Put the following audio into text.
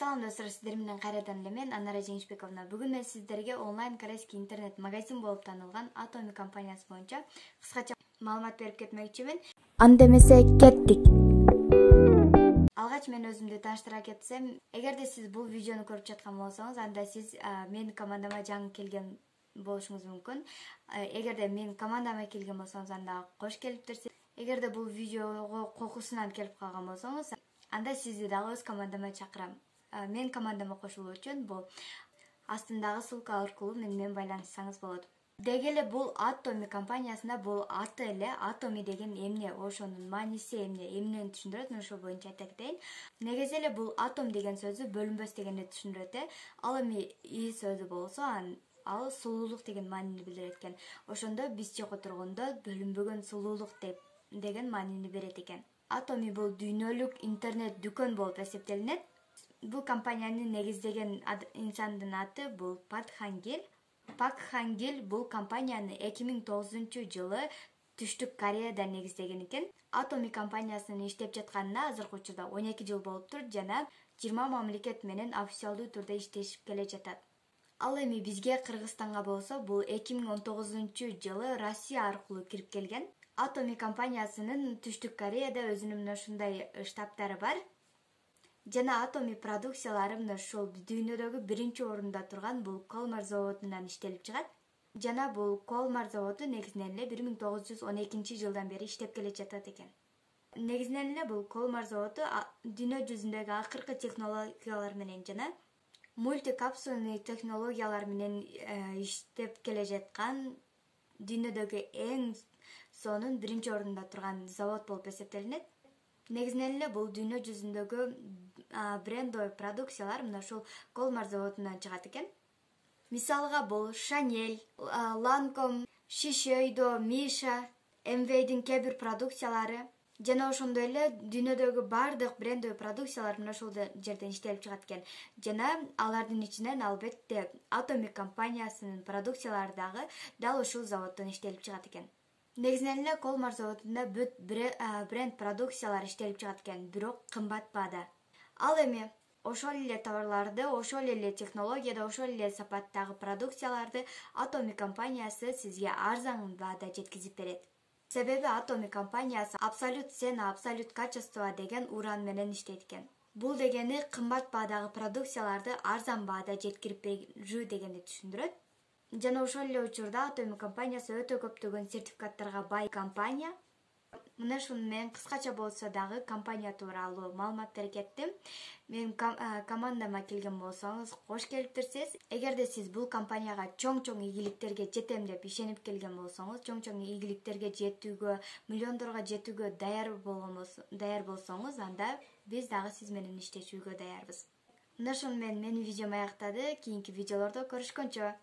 Салам достор, сиздер менен кайрадан эле мен Анара Жеңишбековна. Бүгүн мен сиздерге онлайн корейский интернет магазин болуп танылган Atomi компаниясы боюнча кыскача маалымат берип кетмекчимин. Анда эмесе кеттик. Алгач мен өзүмдү тааныштыра кетсем, эгерде сиз бул видеону көрүп жаткан болсоңуз, анда сиз менин командама жаңы келген болушуңуз мүмкүн. Эгерде менин командама келген болсоңуз, анда кош келиптирсиз. Эгерде бул видеого кокусунан келип калган болсоңуз, анда сизди дагы өз командама чакырам. Мен командама кошулуу үчүн бул астындагы ссылка аркылуу менен байланыссаңыз болот. Деги эле бул Atomi компаниясында бул аты эле Atomi деген эмне, ошонун мааниси эмнени түшүндүрөт, ошол боюнча айта кетейин. Негизи эле бул атом деген сөзү бөлүнбөс дегенди түшүндүрөт. Ал эми и сөзү болсо, ал сулуулук деген маанини билдирет экен. Ошондо бизче которгондо бөлүнбөгөн сулуулук деген маанини берет экен. Atomi бул дүйнөлүк интернет дүкөн болуп эсептелинет. Бул компанияны негиздеген инсандын аты бул Пак Хан Гил бул компанияны 2009-жылы Түштүк Кореяда негиздеген экен. Atomi компаниясынын иштеп жатканына азыркы учурда 12 жыл болуптур жана 20 мамлекет менен официалдуу түрдө иштешип келе жатат. Ал эми бизге Кыргызстанга болсо бул 2019-жылы Россия аркылуу кирип келген. Atomi компаниясынын Түштүк Кореяда өзүнүн ушундай штабтары бар. Жана Atomi продукциялары ушул дүйнөдөгү биринчи орунда турган бул Колмар заводунан иштелип чыгат. Жана бул Колмар заводу негизинен эле 1912-жылдан бери иштеп келе жатат экен. Негизинен эле бул Колмар заводу дүйнө жүзүндөгү акыркы технологиялар менен жана мультикапсулный технологиялар менен иштеп келе жаткан дүйнөдөгү эң сонун биринчи орунда турган завод болуп эсептелинет. Негизинен эле бул дүйнө жүзүндөгү брендовый продукциялар ушул Колмар заводунан чыгат экен. Мисалга бул Chanel, Lancome, Shiseido, Misha, MV'дин кээ бир продукциялары жана ошондой эле дүйнөдөгү бардык брендовый продукциялар ушул жерден иштелип чыгат экен. Жана алардын ичинен албетте Atomi компаниясынын продукциялары дагы дал ушул заводдон иштелип чыгат экен. Негизинен эле Колмар заводунда бүт бренд продукциялар иштелип чыгат экен, бирок кымбат баада. Ал эми ошол эле товарларды, ошол эле технологияда, ошол эле сапаттагы продукцияларды Atomi компаниясы сизге арзан баада жеткизип берет. Себеби Atomi компаниясы абсолют цена, абсолют качество деген уран менен иштейт экен. Бул дегени кымбат баадагы продукцияларды арзан баада жеткирип берүү дегенди түшүндүрөт. Жана ошол эле учурда Atomi компаниясы өтө көптөгөн сертификаттарга бай компания. Мына ушуну мен кыскача болсо дагы компания тууралуу маалымат берип кеттим. Менин командама келген болсоңуз, кош келиптирсиз. Эгерде сиз бул компанияга чоң ийгиликтерге жетем деп ишенип келген болсоңуз, чоң ийгиликтерге жетүүгө, миллиондорго жетүүгө даяр болсоңуз, анда биз дагы сиз менен иштешүүгө даярбыз. Мына ушуну менин видеом аяктады. Кийинки видеолордо көрүшкөнчө.